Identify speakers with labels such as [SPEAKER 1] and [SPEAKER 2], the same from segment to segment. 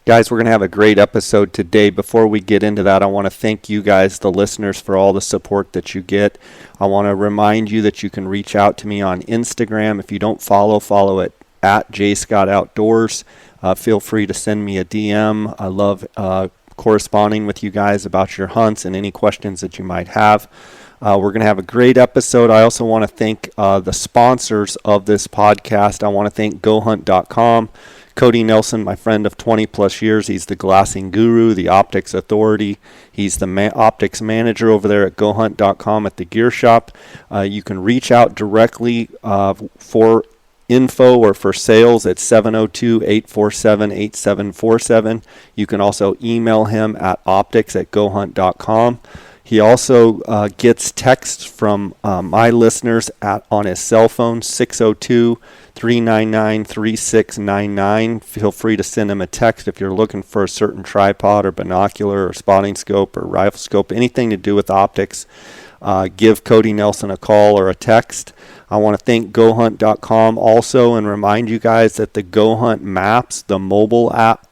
[SPEAKER 1] Guys, we're going to have a great episode today. Before we get into that, I want to thank you guys, the listeners, for all the support that you get. I want to remind you that you can reach out to me on Instagram. If you don't follow it at JScottOutdoors. Feel free to send me a DM. I love corresponding with you guys about your hunts and any questions that you might have. We're going to have a great episode. I also want to thank the sponsors of this podcast. I want to thank GoHunt.com. Cody Nelson, my friend of 20 plus years. He's the glassing guru, the optics authority. He's the optics manager over there at GoHunt.com at the gear shop. You can reach out directly for info or for sales at 702-847-8747. You can also email him at optics@gohunt.com. He also gets texts from my listeners on his cell phone, 602-399-3699. Feel free to send him a text if you're looking for a certain tripod or binocular or spotting scope or rifle scope, anything to do with optics. Give Cody Nelson a call or a text. I want to thank GoHunt.com also and remind you guys that the GoHunt maps, the mobile app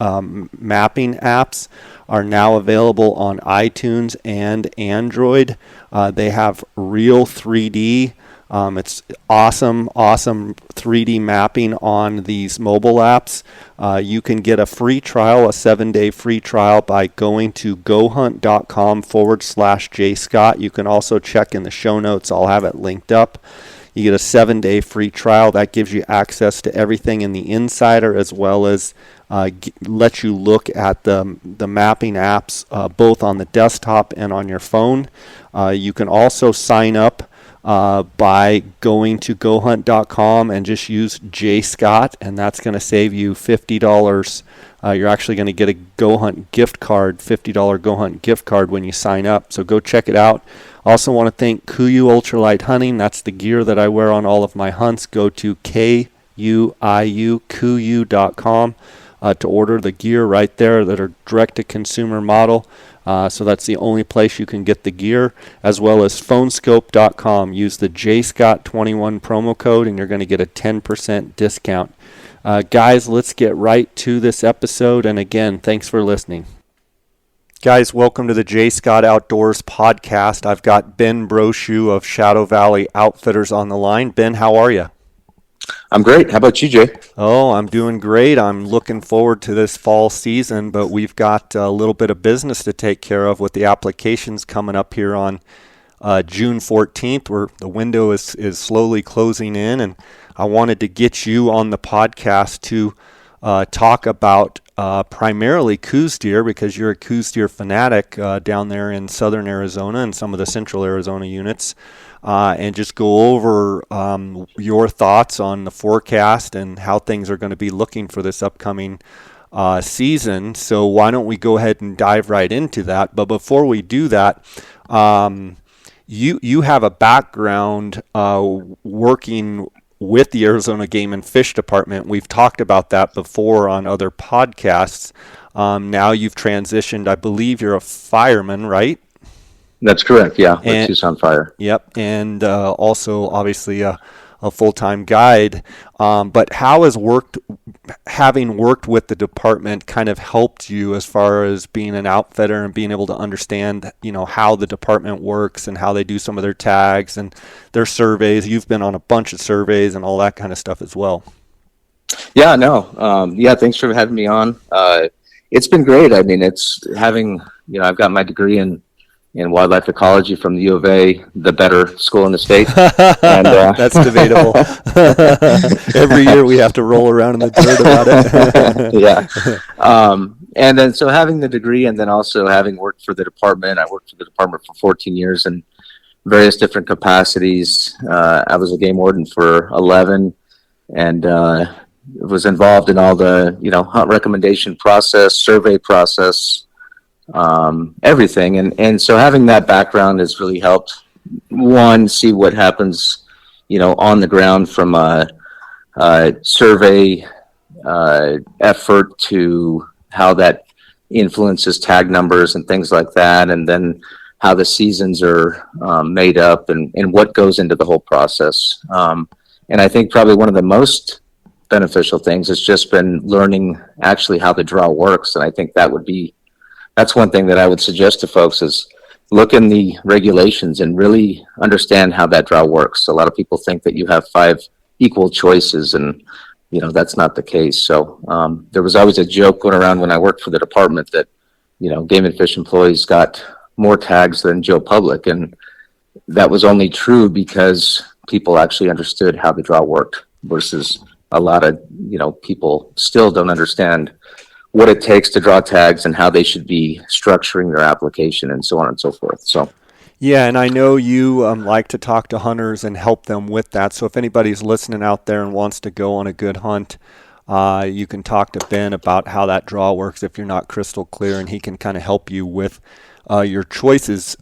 [SPEAKER 1] mapping apps, are now available on iTunes and Android. They have real 3D. It's awesome 3D mapping on these mobile apps. You can get a free trial, a 7-day free trial, by going to gohunt.com/JScott. You can also check in the show notes. I'll have it linked up. You get a 7-day free trial. That gives you access to everything in the Insider, as well as let you look at the mapping apps both on the desktop and on your phone. You can also sign up by going to gohunt.com and just use JScott, and that's going to save you $50. You're actually going to get a GoHunt gift card, $50 GoHunt gift card when you sign up. So go check it out. Also want to thank Coues Ultralight Hunting. That's the gear that I wear on all of my hunts. Go to Coues.com to order the gear right there that are direct-to-consumer model. So that's the only place you can get the gear, as well as phonescope.com. Use the JScott21 promo code, and you're going to get a 10% discount. Guys, let's get right to this episode. And again, thanks for listening. Guys, welcome to the J. Scott Outdoors podcast. I've got Ben Brochu of Shadow Valley Outfitters on the line. Ben, how are you?
[SPEAKER 2] I'm great. How about you, Jay?
[SPEAKER 1] Oh, I'm doing great. I'm looking forward to this fall season, but we've got a little bit of business to take care of with the applications coming up here on June 14th, where the window is slowly closing in, and I wanted to get you on the podcast to talk about primarily Coues deer, because you're a Coues deer fanatic down there in southern Arizona and some of the central Arizona units, and just go over your thoughts on the forecast and how things are going to be looking for this upcoming season. So why don't we go ahead and dive right into that? But before we do that, you have a background working with the Arizona Game and Fish Department. We've talked about that before on other podcasts. Now you've transitioned. I believe you're a fireman, right?
[SPEAKER 2] That's correct, yeah. With Tucson Fire.
[SPEAKER 1] Yep, and also obviously a full-time guide. But how has having worked with the department kind of helped you as far as being an outfitter and being able to understand, how the department works and how they do some of their tags and their surveys? You've been on a bunch of surveys and all that kind of stuff as well.
[SPEAKER 2] Yeah, no. Thanks for having me on. It's been great. I mean, it's having, I've got my degree in wildlife ecology from the U of A, the better school in the state. And,
[SPEAKER 1] that's debatable. Every year we have to roll around in the dirt about it.
[SPEAKER 2] Yeah. And then so having the degree and then also having worked for the department, I worked for the department for 14 years in various different capacities. I was a game warden for 11 and was involved in all the, hunt recommendation process, survey process, everything. And so having that background has really helped, one, see what happens, on the ground from a survey effort to how that influences tag numbers and things like that, and then how the seasons are made up and what goes into the whole process. And I think probably one of the most beneficial things. It's just been learning actually how the draw works. And I think that's one thing that I would suggest to folks is look in the regulations and really understand how that draw works. A lot of people think that you have 5 equal choices, and that's not the case. So there was always a joke going around when I worked for the department that Game and Fish employees got more tags than Joe Public, and that was only true because people actually understood how the draw worked, versus a lot of people still don't understand what it takes to draw tags and how they should be structuring their application and so on and so forth. So
[SPEAKER 1] yeah, and I know you like to talk to hunters and help them with that. So if anybody's listening out there and wants to go on a good hunt, you can talk to Ben about how that draw works if you're not crystal clear, and he can kind of help you with your choices.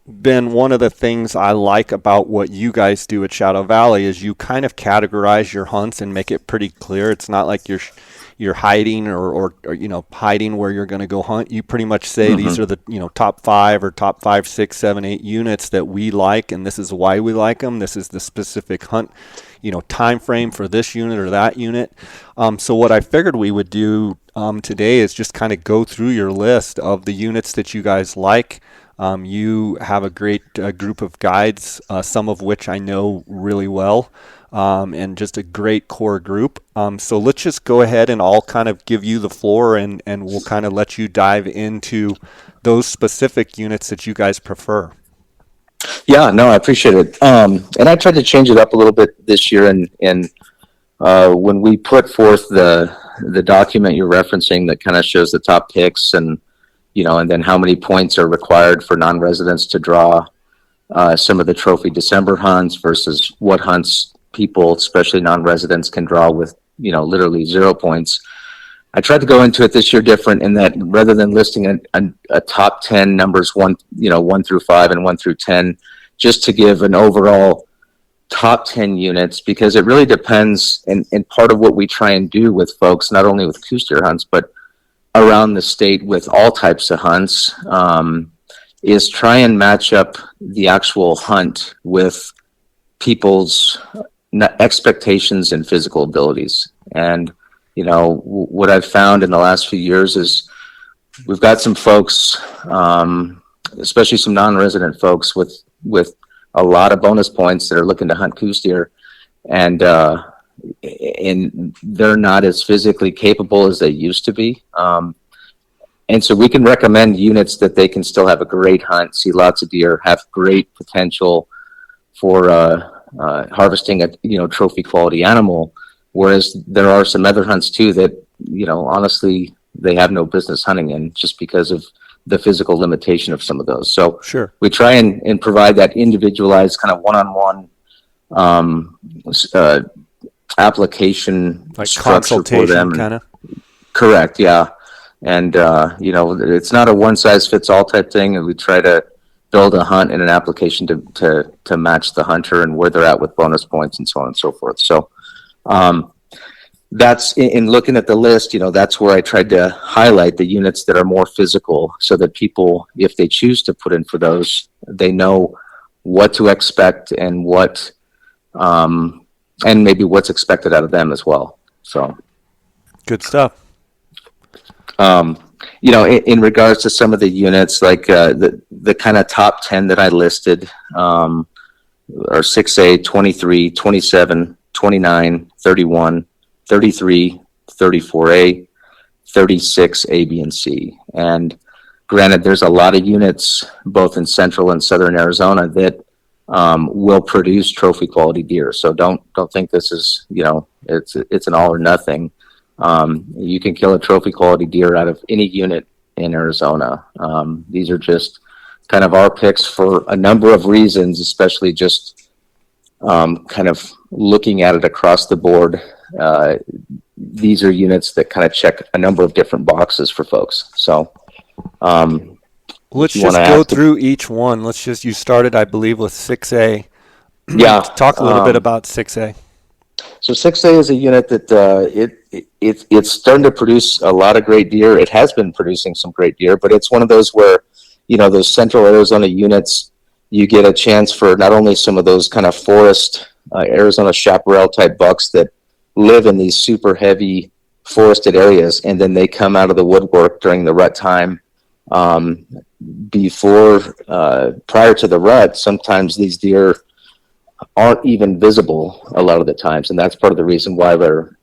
[SPEAKER 1] Ben, one of the things I like about what you guys do at Shadow Valley is you kind of categorize your hunts and make it pretty clear. It's not like you're hiding or hiding where you're going to go hunt. You pretty much say these are the top 5 or top 5, 6, 7, 8 units that we like, and this is why we like them. This is the specific hunt time frame for this unit or that unit. So what I figured we would do today is just kind of go through your list of the units that you guys like. You have a great group of guides, some of which I know really well, and just a great core group. So let's just go ahead and I'll kind of give you the floor, and we'll kind of let you dive into those specific units that you guys prefer.
[SPEAKER 2] Yeah, no, I appreciate it. And I tried to change it up a little bit this year, and when we put forth the document you're referencing that kind of shows the top picks and and then how many points are required for non-residents to draw some of the trophy December hunts versus what hunts people, especially non-residents, can draw with, literally 0 points. I tried to go into it this year different in that rather than listing a top 10 numbers 1 through 5 and 1 through 10, just to give an overall top 10 units, because it really depends. And part of what we try and do with folks, not only with Coues deer hunts, but around the state with all types of hunts, is try and match up the actual hunt with people's expectations and physical abilities. And what I've found in the last few years is we've got some folks, especially some non-resident folks with a lot of bonus points that are looking to hunt Coues deer, and they're not as physically capable as they used to be. And so we can recommend units that they can still have a great hunt, see lots of deer, have great potential for harvesting a trophy quality animal. Whereas there are some other hunts too that honestly they have no business hunting in, just because of the physical limitation of some of those. So
[SPEAKER 1] sure,
[SPEAKER 2] we try and provide that individualized kind of one-on-one application,
[SPEAKER 1] like
[SPEAKER 2] structure for them.
[SPEAKER 1] kind of.
[SPEAKER 2] Correct, yeah. And it's not a one-size-fits-all type thing, and we try to build a hunt and an application to match the hunter and where they're at with bonus points and so on and so forth. So that's in looking at the list, that's where I tried to highlight the units that are more physical, so that people, if they choose to put in for those, they know what to expect and what and maybe what's expected out of them as well. So
[SPEAKER 1] good stuff.
[SPEAKER 2] In regards to some of the units, like the kind of top 10 that I listed are 6A, 23, 27, 29, 31, 33, 34A, 36, A, B, and C. And granted, there's a lot of units both in central and southern Arizona that will produce trophy quality deer. So don't think this is, it's an all or nothing. You can kill a trophy quality deer out of any unit in Arizona. These are just kind of our picks for a number of reasons, especially just kind of looking at it across the board. These are units that kind of check a number of different boxes for folks. So
[SPEAKER 1] let's just go through each one. You started, I believe, with 6A.
[SPEAKER 2] Yeah.
[SPEAKER 1] Talk a little bit about 6A.
[SPEAKER 2] So 6A is a unit that it's starting to produce a lot of great deer. It has been producing some great deer, but it's one of those where, those central Arizona units, you get a chance for not only some of those kind of forest Arizona chaparral type bucks that live in these super heavy forested areas, and then they come out of the woodwork during the rut time. Prior to the rut, sometimes these deer aren't even visible a lot of the times, and that's part of the reason why they're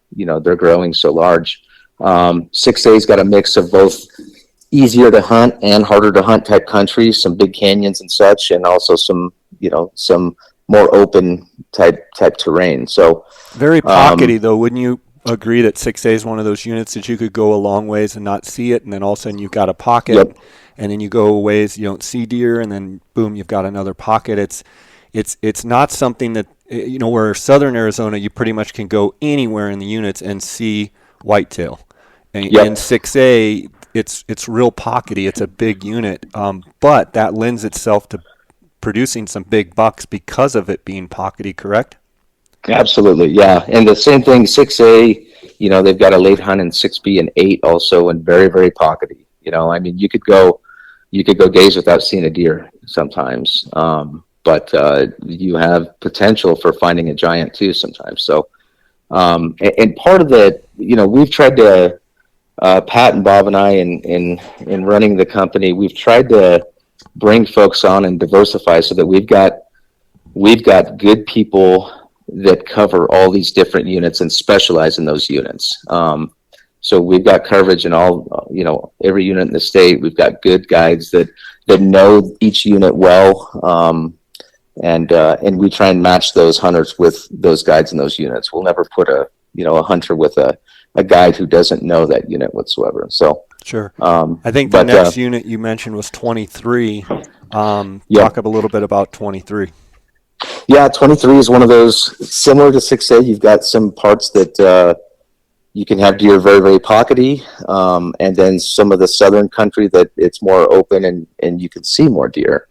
[SPEAKER 2] growing so large. 6A's got a mix of both easier to hunt and harder to hunt type country, some big canyons and such, and also some more open type terrain. So
[SPEAKER 1] very pockety though, wouldn't you agree that 6A is one of those units that you could go a long ways and not see it, and then all of a sudden you've got a pocket,
[SPEAKER 2] yep.
[SPEAKER 1] And then you go a ways, you don't see deer, and then boom, you've got another pocket. It's not something that, where southern Arizona, you pretty much can go anywhere in the units and see whitetail. And
[SPEAKER 2] yep.
[SPEAKER 1] in 6A, it's real pockety. It's a big unit, but that lends itself to producing some big bucks because of it being pockety, correct?
[SPEAKER 2] Absolutely, yeah. And the same thing, 6A, they've got a late hunt in 6B and 8 also, and very, very pockety. You could go days without seeing a deer sometimes, but you have potential for finding a giant too sometimes. So, and part of that, we've tried to, Pat and Bob and I, in running the company, we've tried to bring folks on and diversify so that we've got good people that cover all these different units and specialize in those units. So we've got coverage in all, every unit in the state. We've got good guides that know each unit well. And we try and match those hunters with those guides in those units. We'll never put a hunter with a guide who doesn't know that unit whatsoever. So
[SPEAKER 1] sure. I think the next unit you mentioned was 23. Talk a little bit about 23.
[SPEAKER 2] Yeah, 23 is one of those similar to 6A. You've got some parts that you can have deer very, very pockety, and then some of the southern country that it's more open and you can see more deer.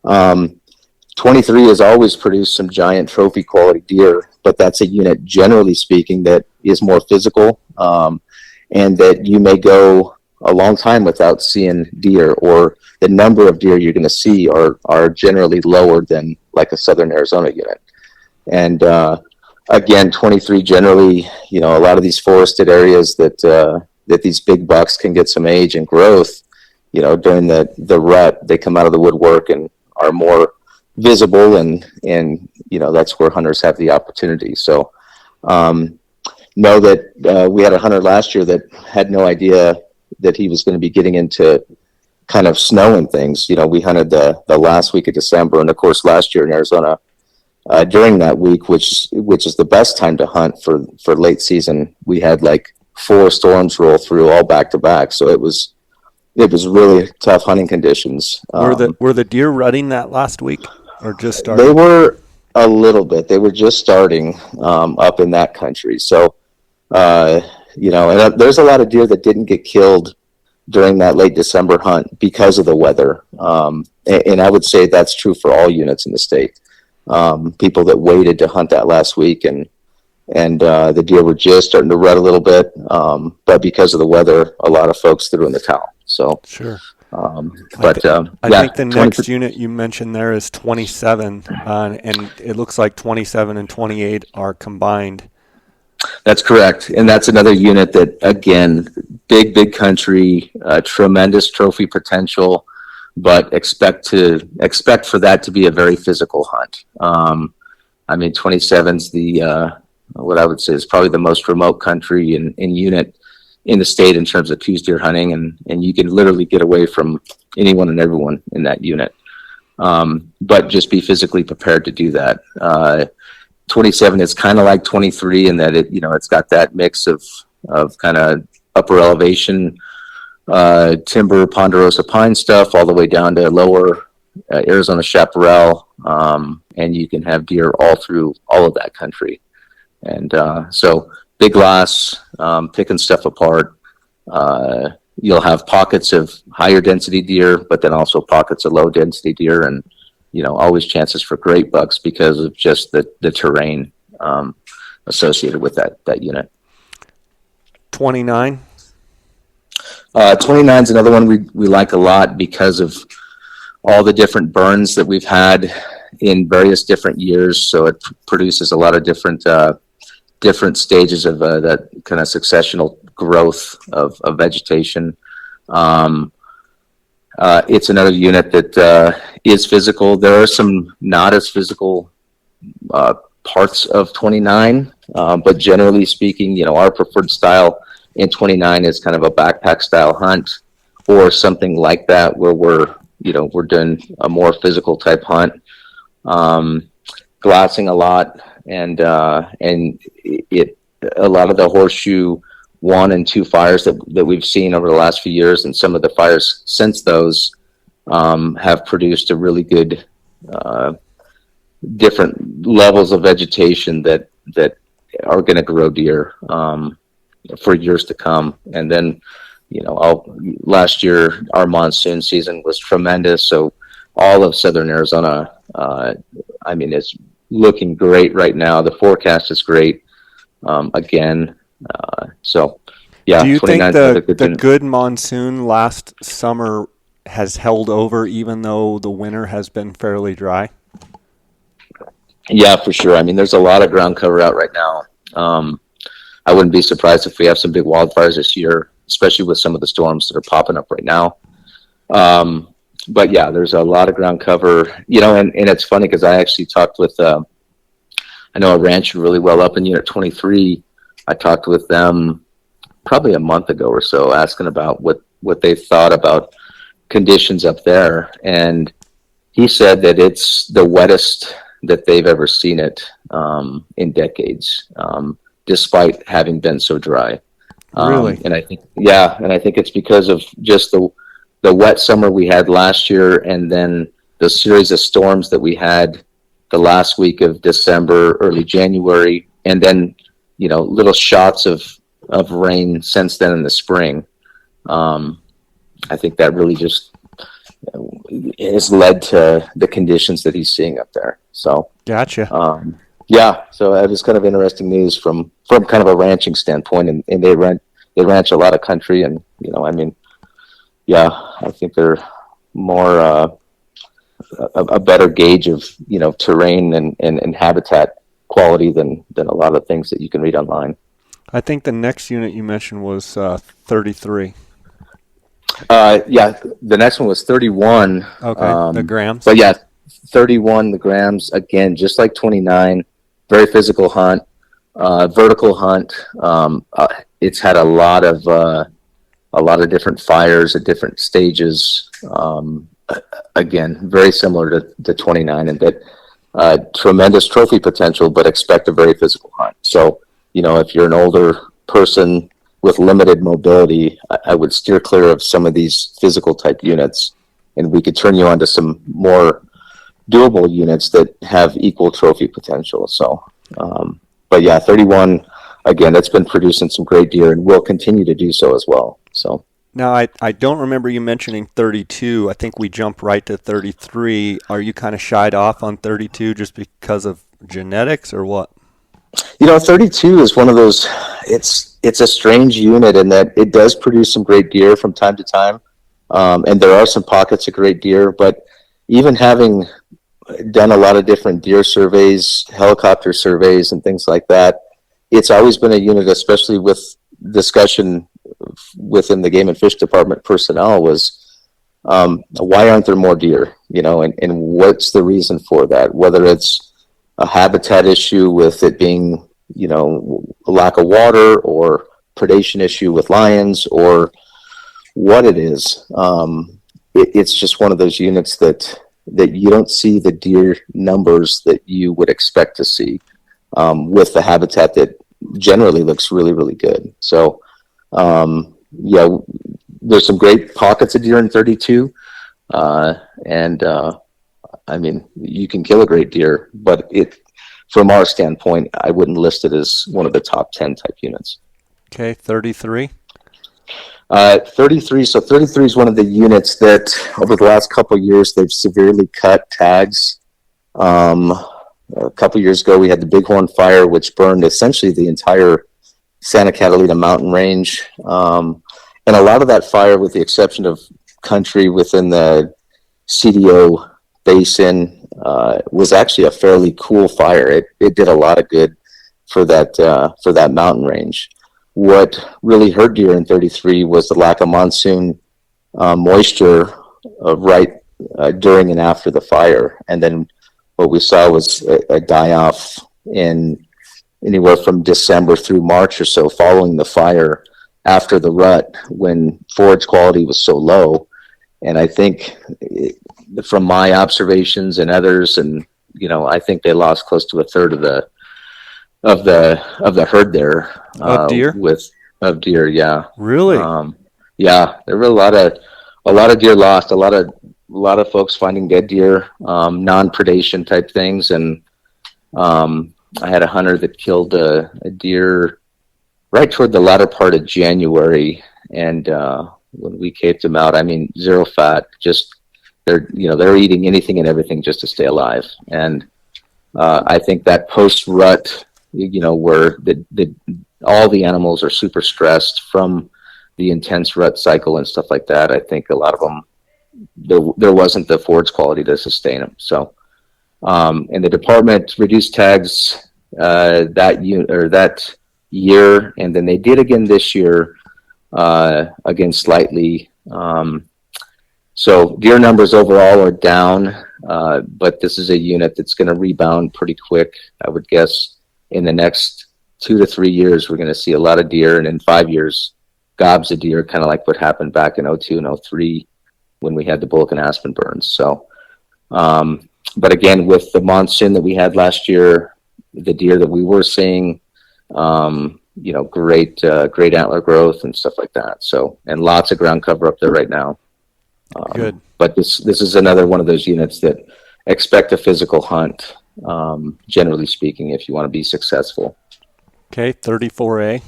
[SPEAKER 2] 23 has always produced some giant trophy quality deer, but that's a unit, generally speaking, that is more physical, and that you may go a long time without seeing deer, or the number of deer you're going to see are generally lower than like a southern Arizona unit. And again, 23 generally, a lot of these forested areas that these big bucks can get some age and growth, during the rut, they come out of the woodwork and are more visible, and that's where hunters have the opportunity. So know that we had a hunter last year that had no idea that he was going to be getting into kind of snow and things. We hunted the last week of December, and of course last year in Arizona, during that week, which is the best time to hunt for late season, we had like 4 storms roll through all back to back. So it was really tough hunting conditions.
[SPEAKER 1] Were the deer rutting that last week, or just starting?
[SPEAKER 2] They were a little bit. They were just starting up in that country. So and there's a lot of deer that didn't get killed during that late December hunt because of the weather. And I would say that's true for all units in the state. People that waited to hunt that last week, and the deer were just starting to rut a little bit, but because of the weather, a lot of folks threw in the towel. So
[SPEAKER 1] sure.
[SPEAKER 2] I
[SPEAKER 1] think the next unit you mentioned there is 27, and it looks like 27 and 28 are combined.
[SPEAKER 2] That's correct, and that's another unit that, again, big country, tremendous trophy potential, but expect for that to be a very physical hunt. 27's what I would say is probably the most remote country in unit in the state in terms of Coues deer hunting, and you can literally get away from anyone and everyone in that unit, but just be physically prepared to do that. 27 is kind of like 23 in that it's got that mix of kind of upper elevation timber ponderosa pine stuff all the way down to lower Arizona chaparral, and you can have deer all through all of that country. And so big glass, picking stuff apart. You'll have pockets of higher density deer, but then also pockets of low density deer, and always chances for great bucks because of just the terrain associated with that unit.
[SPEAKER 1] 29.
[SPEAKER 2] 29 is another one we like a lot because of all the different burns that we've had in various different years. So it produces a lot of different different stages of that kind of successional growth of vegetation. It's another unit that is physical. There are some not as physical parts of 29, but generally speaking, our preferred style in 29 is kind of a backpack style hunt or something like that, where we're doing a more physical type hunt, glassing a lot, and it a lot of the horseshoe 1 and 2 fires that we've seen over the last few years, and some of the fires since those have produced a really good different levels of vegetation that are going to grow deer for years to come. And then last year our monsoon season was tremendous, so all of southern Arizona, it's looking great right now. The forecast is great again. So yeah.
[SPEAKER 1] Do you think the good monsoon last summer has held over, even though the winter has been fairly dry?
[SPEAKER 2] Yeah, for sure. I mean, there's a lot of ground cover out right now. I wouldn't be surprised if we have some big wildfires this year, especially with some of the storms that are popping up right now. But yeah, there's a lot of ground cover, and it's funny because I actually talked with, I know a rancher really well up in Unit 23. I talked with them probably a month ago or so, asking about what they thought about conditions up there. And he said that it's the wettest that they've ever seen it in decades, despite having been so dry.
[SPEAKER 1] Really?
[SPEAKER 2] And I think it's because of just the wet summer we had last year, and then the series of storms that we had the last week of December, early January, and then little shots of rain since then in the spring. I think that really just has led to the conditions that he's seeing up there. So
[SPEAKER 1] gotcha.
[SPEAKER 2] Yeah, so it was kind of interesting news from kind of a ranching standpoint, and they ranch a lot of country, and I think they're more a better gauge of terrain and habitat quality than a lot of things that you can read online.
[SPEAKER 1] I think the next unit you mentioned was 33.
[SPEAKER 2] Yeah, the next one was 31.
[SPEAKER 1] Okay, the grams.
[SPEAKER 2] But yeah, 31, the grams, again, just like 29, very physical hunt, vertical hunt. It's had a lot of different fires at different stages. Again, very similar to 29, and that tremendous trophy potential, but expect a very physical hunt. So, if you're an older person with limited mobility, I would steer clear of some of these physical type units, and we could turn you on to some more doable units that have equal trophy potential. So, but yeah, 31, again, that's been producing some great deer and will continue to do so as well. So
[SPEAKER 1] now I don't remember you mentioning 32. I think we jumped right to 33. Are you kind of shied off on 32 just because of genetics or what?
[SPEAKER 2] 32 is one of those, it's a strange unit in that it does produce some great deer from time to time. And there are some pockets of great deer, but even having done a lot of different deer surveys, helicopter surveys, and things like that, it's always been a unit, especially with discussion within the game and fish department personnel, was why aren't there more deer? And what's the reason for that? Whether it's a habitat issue with it being, a lack of water, or predation issue with lions, or what it is. It's just one of those units that you don't see the deer numbers that you would expect to see with the habitat that generally looks really, really good. So, there's some great pockets of deer in 32. You can kill a great deer, but from our standpoint, I wouldn't list it as one of the top 10 type units.
[SPEAKER 1] Okay, 33.
[SPEAKER 2] 33. So 33 is one of the units that over the last couple of years, they've severely cut tags. A couple of years ago, we had the Bighorn Fire, which burned essentially the entire Santa Catalina mountain range. And a lot of that fire, with the exception of country within the CDO basin, was actually a fairly cool fire. It did a lot of good for that mountain range. What really hurt deer in 33 was the lack of monsoon moisture right during and after the fire, and then what we saw was a die off in anywhere from December through March or so following the fire after the rut when forage quality was so low. And I think from my observations and others, and I think they lost close to a third of the herd there.
[SPEAKER 1] Of deer?
[SPEAKER 2] Of deer, yeah.
[SPEAKER 1] Really?
[SPEAKER 2] Yeah, there were a lot of deer lost. A lot of folks finding dead deer, non-predation type things, and I had a hunter that killed a deer right toward the latter part of January, and when we caped him out, I mean, zero fat, just they're eating anything and everything just to stay alive. And I think that post rut, where all the animals are super stressed from the intense rut cycle and stuff like that, I think a lot of them, there wasn't the forage quality to sustain them. So, and the department reduced tags that year, and then they did again this year, again slightly. So deer numbers overall are down, but this is a unit that's going to rebound pretty quick. I would guess in the next 2 to 3 years, we're going to see a lot of deer, and in 5 years, gobs of deer, kind of like what happened back in 02 and 03 when we had the bulk and aspen burns. So, but again, with the monsoon that we had last year, the deer that we were seeing, great antler growth and stuff like that. So, and lots of ground cover up there right now.
[SPEAKER 1] Good.
[SPEAKER 2] But this is another one of those units that expect a physical hunt, generally speaking, if you want to be successful.
[SPEAKER 1] Okay, 34A.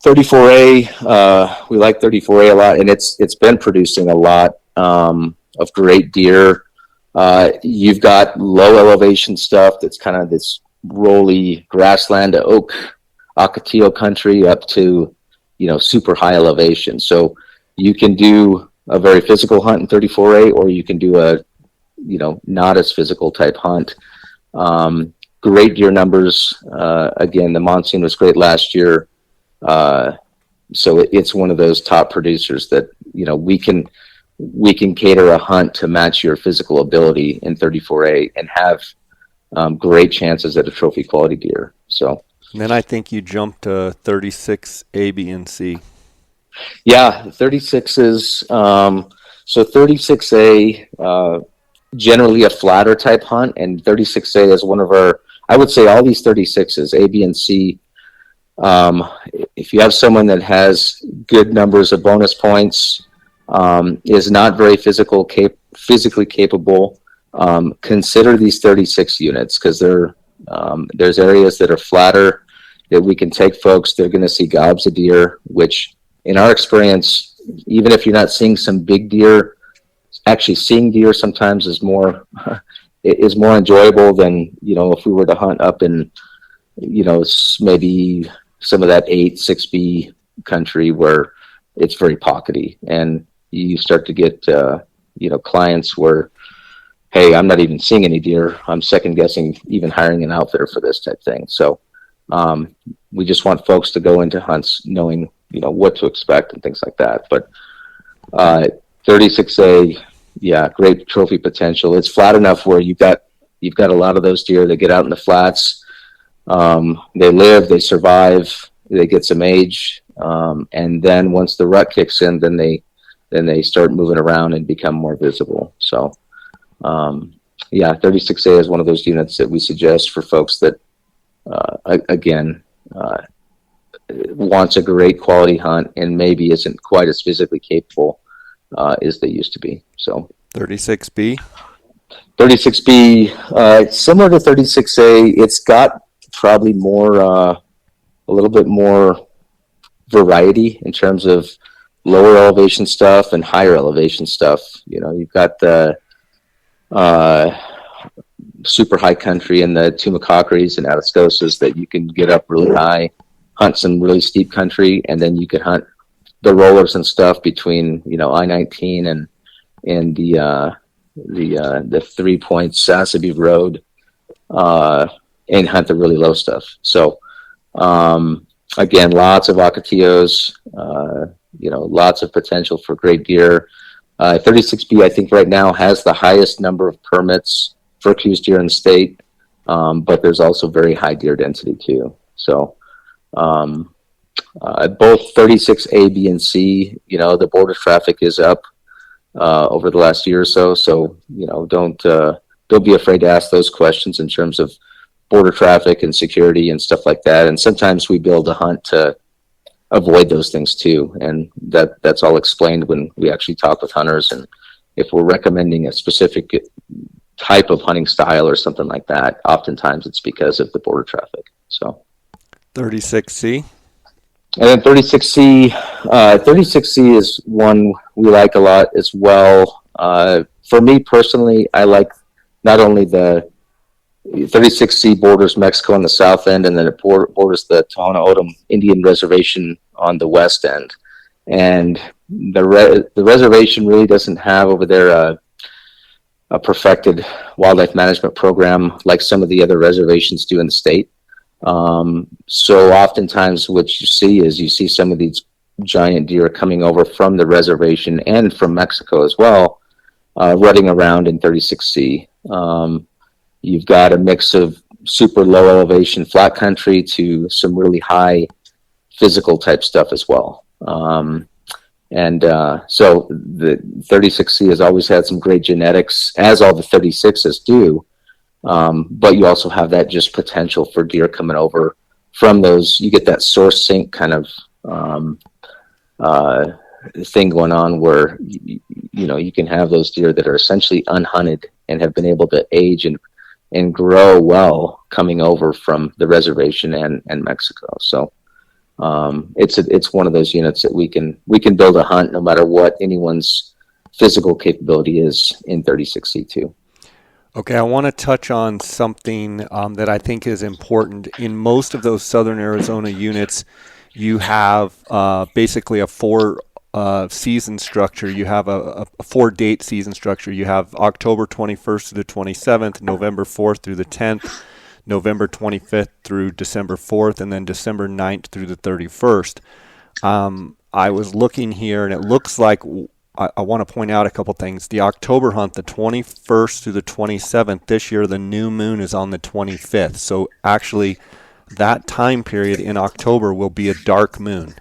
[SPEAKER 2] 34A, we like 34A a lot, and it's been producing a lot of great deer. You've got low elevation stuff that's kind of this rolly grassland to oak, Ocotillo country up to, super high elevation. So you can do a very physical hunt in 34A, or you can do a, not as physical type hunt. Great deer numbers. Again, the monsoon was great last year. So it's one of those top producers that, we can cater a hunt to match your physical ability in 34A and have great chances at a trophy quality deer. So.
[SPEAKER 1] And then I think you jumped to 36 A, B, and C.
[SPEAKER 2] Yeah, 36s. So 36A, generally a flatter type hunt, and 36A is one of our, I would say all these 36s, A, B, and C, if you have someone that has good numbers of bonus points, is not very physically capable, consider these 36 units, because there's areas that are flatter that we can take folks. They're going to see gobs of deer, which in our experience, even if you're not seeing some big deer, actually seeing deer sometimes is more enjoyable than, if we were to hunt up in, maybe some of that 6B country where it's very pockety, and you start to get, clients where, hey, I'm not even seeing any deer. I'm second guessing even hiring an outfitter for this type thing. So we just want folks to go into hunts knowing, what to expect and things like that. But 36A, yeah, great trophy potential. It's flat enough where you've got a lot of those deer that get out in the flats. They live, they survive, they get some age, and then once the rut kicks in, then they start moving around and become more visible. So, 36A is one of those units that we suggest for folks that, wants a great quality hunt and maybe isn't quite as physically capable as they used to be. So
[SPEAKER 1] 36B.
[SPEAKER 2] 36B, similar to 36A, it's got probably more, a little bit more variety in terms of lower elevation stuff and higher elevation stuff. You've got the super high country in the Tumacacres and Atascosas that you can get up really high, hunt some really steep country, and then you can hunt the rollers and stuff between, I-19 and the 3 Points Sassabee Road, and hunt the really low stuff. So again, lots of ocotillos, lots of potential for great deer. 36B, I think right now has the highest number of permits for Coues deer in the state, but there's also very high deer density too. So both 36A, B, and C, the border traffic is up over the last year or so. So don't be afraid to ask those questions in terms of border traffic and security and stuff like that. And sometimes we build a hunt to avoid those things too, and that's all explained when we actually talk with hunters. And if we're recommending a specific type of hunting style or something like that, oftentimes it's because of the border traffic. So
[SPEAKER 1] 36C.
[SPEAKER 2] And then 36C, 36C is one we like a lot as well. For me personally, I like not only the 36C borders Mexico on the south end, and then it borders the Tohono O'odham Indian Reservation on the west end. And the reservation really doesn't have over there a perfected wildlife management program like some of the other reservations do in the state. So oftentimes what you see some of these giant deer coming over from the reservation and from Mexico as well, rutting around in 36C. You've got a mix of super low elevation flat country to some really high physical type stuff as well. So the 36C has always had some great genetics, as all the 36s do. But you also have that just potential for deer coming over from those. You get that source sink kind of thing going on where you can have those deer that are essentially unhunted and have been able to age and grow well coming over from the reservation and Mexico. So it's one of those units that we can build a hunt no matter what anyone's physical capability is in 36C2.
[SPEAKER 1] Okay, I want to touch on something that I think is important. In most of those southern Arizona units, you have basically a four season structure. You have a 4-date season structure. You have October 21st to the 27th, November 4th through the 10th, November 25th through December 4th, and then December 9th through the 31st. I was looking here, and it looks like I want to point out a couple things. The October hunt, the 21st through the 27th, this year the new moon is on the 25th. So actually that time period in October will be a dark moon.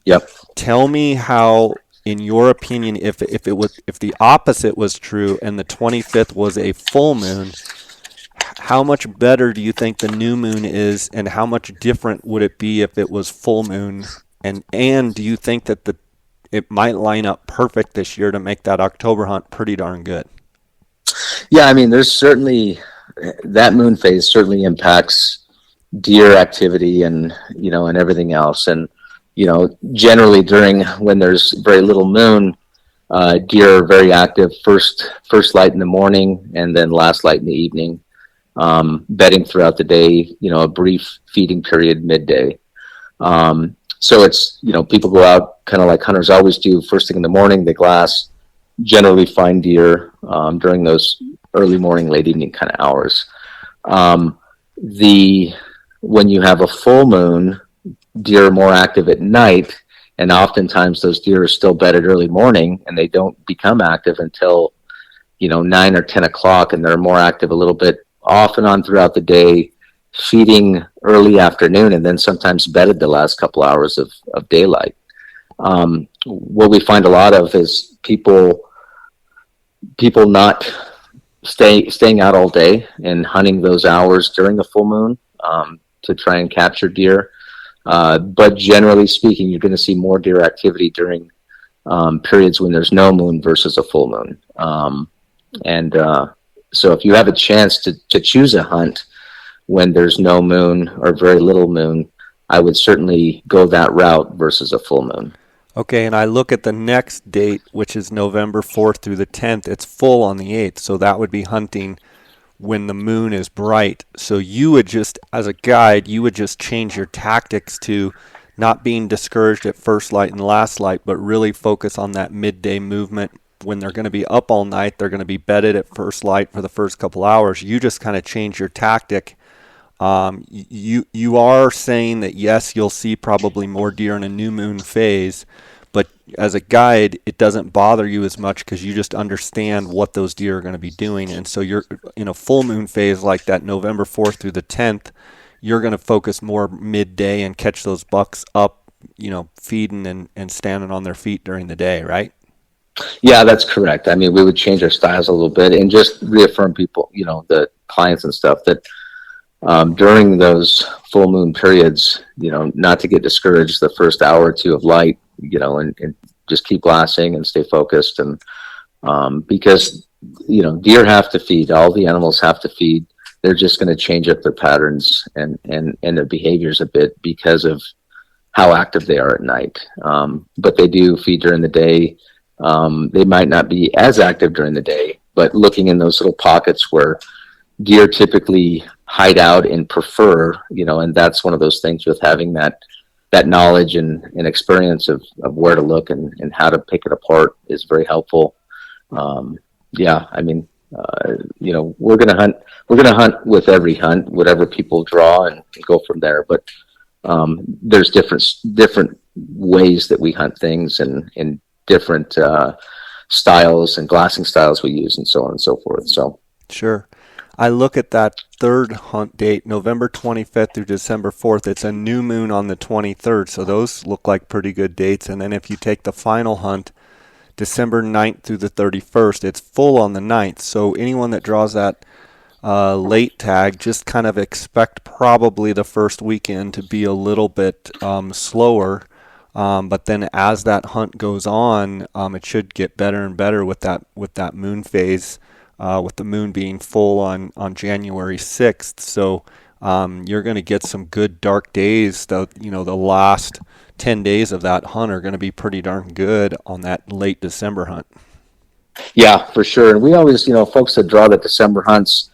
[SPEAKER 2] Yep.
[SPEAKER 1] Tell me how, in your opinion, if the opposite was true and the 25th was a full moon, how much better do you think the new moon is, and how much different would it be if it was full moon? And do you think that it might line up perfect this year to make that October hunt pretty darn good?
[SPEAKER 2] Yeah, I mean, there's certainly that moon phase certainly impacts deer activity and everything else. And generally when there's very little moon, deer are very active first light in the morning and then last light in the evening, bedding throughout the day, a brief feeding period midday. So it's, people go out kind of like hunters always do, first thing in the morning, they glass, generally find deer during those early morning, late evening kind of hours. When you have a full moon, deer are more active at night, and oftentimes those deer are still bedded early morning, and they don't become active until 9 or 10 o'clock, and they're more active a little bit off and on throughout the day, feeding early afternoon, and then sometimes bedded the last couple hours of daylight. What we find a lot of is people not staying out all day and hunting those hours during the full moon to try and capture deer. But generally speaking, you're going to see more deer activity during periods when there's no moon versus a full moon. So if you have a chance to choose a hunt when there's no moon or very little moon, I would certainly go that route versus a full moon.
[SPEAKER 1] Okay, and I look at the next date, which is November 4th through the 10th. It's full on the 8th, so that would be hunting when the moon is bright. So you would just, as a guide, you would just change your tactics to not being discouraged at first light and last light, but really focus on that midday movement. When they're going to be up all night, they're going to be bedded at first light for the first couple hours. You just kind of change your tactic You are saying that yes, you'll see probably more deer in a new moon phase, but as a guide, it doesn't bother you as much because you just understand what those deer are going to be doing. And so you're in a full moon phase like that November 4th through the 10th, you're going to focus more midday and catch those bucks up, feeding and standing on their feet during the day, right?
[SPEAKER 2] Yeah, that's correct. I mean, we would change our styles a little bit and just reaffirm people, the clients and stuff, that during those full moon periods, not to get discouraged the first hour or two of light, and just keep glassing and stay focused. And because, deer have to feed, all the animals have to feed. They're just going to change up their patterns and their behaviors a bit because of how active they are at night. But they do feed during the day. They might not be as active during the day, but looking in those little pockets where deer typically hide out and prefer, and that's one of those things with having that knowledge and experience of where to look and how to pick it apart is very helpful. Yeah, I mean, we're going to hunt with every hunt, whatever people draw, and go from there. But there's different ways that we hunt things and different styles and glassing styles we use and so on and so forth. So
[SPEAKER 1] Sure. I look at that third hunt date, November 25th through December 4th. It's a new moon on the 23rd, so those look like pretty good dates. And then if you take the final hunt, December 9th through the 31st, it's full on the 9th. So anyone that draws that late tag, just kind of expect probably the first weekend to be a little bit slower. But then as that hunt goes on, it should get better and better with that moon phase. With the moon being full on January 6th. So you're going to get some good dark days. The last 10 days of that hunt are going to be pretty darn good on that late December hunt.
[SPEAKER 2] yeah, for sure. And we always, folks that draw the December hunts,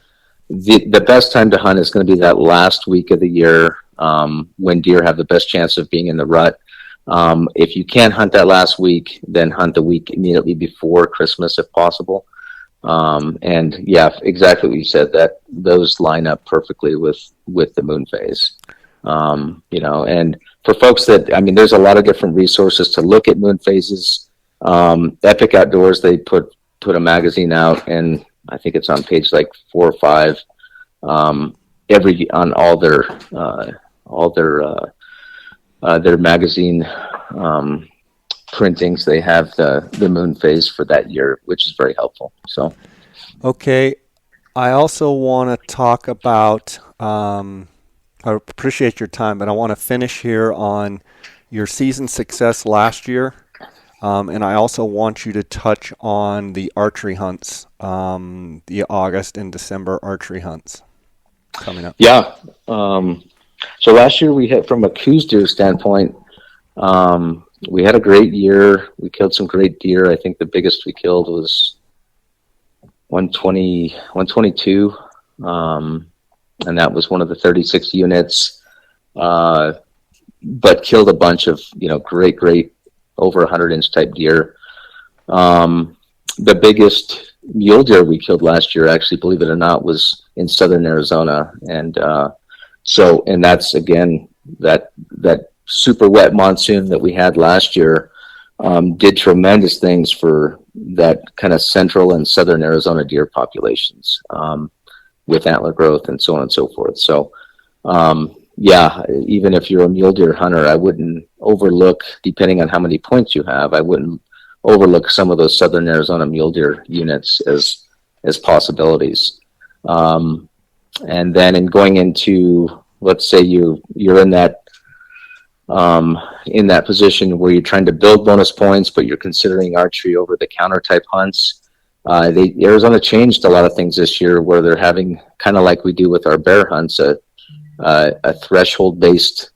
[SPEAKER 2] the best time to hunt is going to be that last week of the year, when deer have the best chance of being in the rut. If you can't hunt that last week, then hunt the week immediately before Christmas if possible. And yeah, exactly what you said, that those line up perfectly with the moon phase. And for folks that, I mean, there's a lot of different resources to look at moon phases. Epic Outdoors, they put a magazine out, and I think it's on page like 4 or 5, on all their magazine, printings. They have the moon phase for that year, which is very helpful. So
[SPEAKER 1] Okay, I also want to talk about I appreciate your time, but I want to finish here on your season success last year, and I also want you to touch on the archery hunts, the August and December archery hunts coming up.
[SPEAKER 2] yeah, so last year we had, from a Coues deer standpoint, we had a great year. We killed some great deer. I think the biggest we killed was 122, and that was one of the 36 units. But killed a bunch of great over 100-inch type deer. The biggest mule deer we killed last year, actually, believe it or not, was in southern Arizona, and that's again that super wet monsoon that we had last year did tremendous things for that kind of central and southern Arizona deer populations, with antler growth and so on and so forth. So yeah, even if you're a mule deer hunter, I wouldn't overlook, depending on how many points you have, I wouldn't overlook some of those southern Arizona mule deer units as possibilities. And then in going into, let's say you're in that position where you're trying to build bonus points, but you're considering archery over the counter type hunts. Arizona changed a lot of things this year, where they're having, kind of like we do with our bear hunts, a threshold based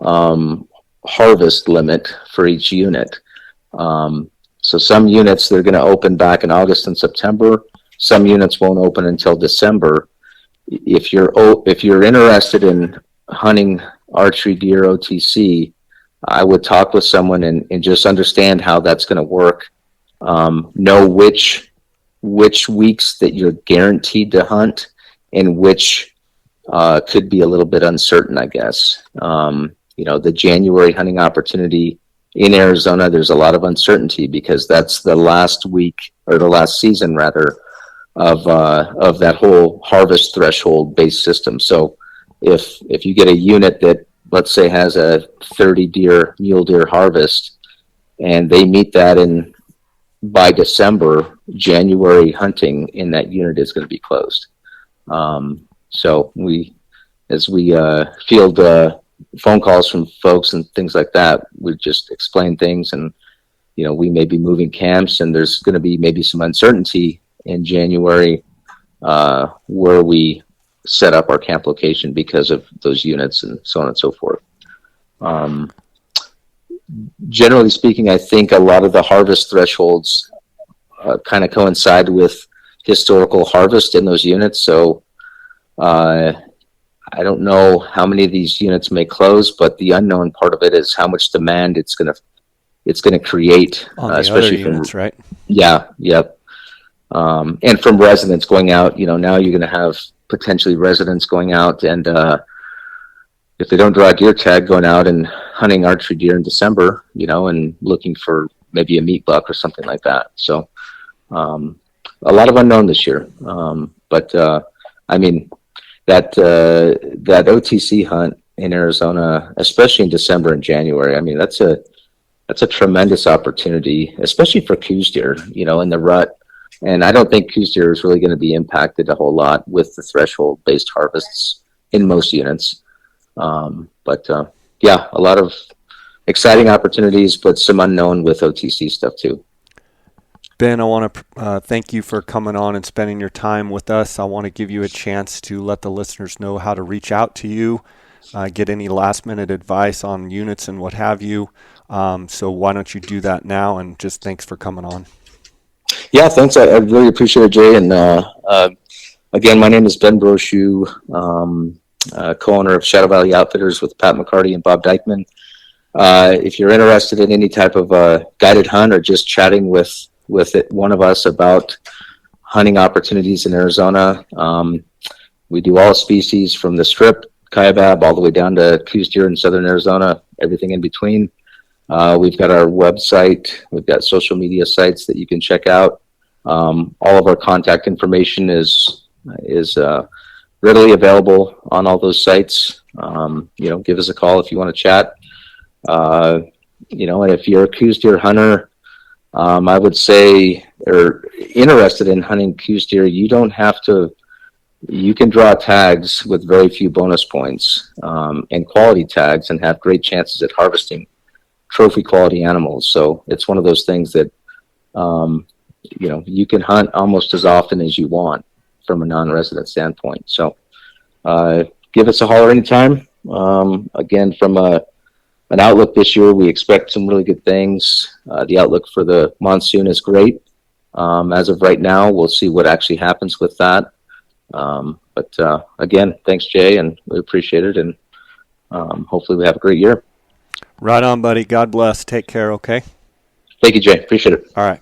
[SPEAKER 2] harvest limit for each unit. So some units, they're going to open back in August and September. Some units won't open until December. If you're interested in hunting archery deer OTC, I would talk with someone and just understand how that's going to work. Know which weeks that you're guaranteed to hunt, and which could be a little bit uncertain, I guess. The January hunting opportunity in Arizona, there's a lot of uncertainty because that's the last week, or the last season rather, of that whole harvest threshold based system. So if you get a unit that, let's say, has a 30 deer mule deer harvest, and they meet that by December, January hunting in that unit is going to be closed. So as we field phone calls from folks and things like that, we just explain things, and we may be moving camps, and there's going to be maybe some uncertainty in January where we set up our camp location because of those units and so on and so forth. Generally speaking, I think a lot of the harvest thresholds kind of coincide with historical harvest in those units. So I don't know how many of these units may close, but the unknown part of it is how much demand it's going to create,
[SPEAKER 1] on the
[SPEAKER 2] especially
[SPEAKER 1] other units, right?
[SPEAKER 2] Yeah, yep. And from residents going out, now you're going to have potentially residents going out, and if they don't draw a deer tag, going out and hunting archery deer in December, and looking for maybe a meat buck or something like that. So a lot of unknown this year. But I mean, that OTC hunt in Arizona, especially in December and January, I mean, that's a tremendous opportunity, especially for Coues deer, in the rut. And I don't think Coues deer is really going to be impacted a whole lot with the threshold-based harvests in most units. But yeah, a lot of exciting opportunities, but some unknown with OTC stuff too.
[SPEAKER 1] Ben, I want to thank you for coming on and spending your time with us. I want to give you a chance to let the listeners know how to reach out to you, get any last-minute advice on units and what have you. So why don't you do that now, and just thanks for coming on.
[SPEAKER 2] Yeah, thanks. I really appreciate it, Jay. And again, my name is Ben Brochu, co-owner of Shadow Valley Outfitters with Pat McCarty and Bob Dykeman. If you're interested in any type of guided hunt or just chatting with one of us about hunting opportunities in Arizona, we do all species from the strip, Kaibab, all the way down to Coues deer in southern Arizona, everything in between. We've got our website. We've got social media sites that you can check out. All of our contact information is readily available on all those sites. Give us a call if you want to chat. And if you're a Coues deer hunter, I would say, or interested in hunting Coues deer, you can draw tags with very few bonus points, and quality tags, and have great chances at harvesting trophy quality animals. So it's one of those things that you can hunt almost as often as you want from a non-resident standpoint. So give us a holler anytime. Again, from an outlook this year, we expect some really good things. The outlook for the monsoon is great. As of right now, we'll see what actually happens with that. But again, thanks, Jay, and we appreciate it, and hopefully we have a great year.
[SPEAKER 1] Right on, buddy. God bless. Take care, okay?
[SPEAKER 2] Thank you, Jay. Appreciate it.
[SPEAKER 1] All right.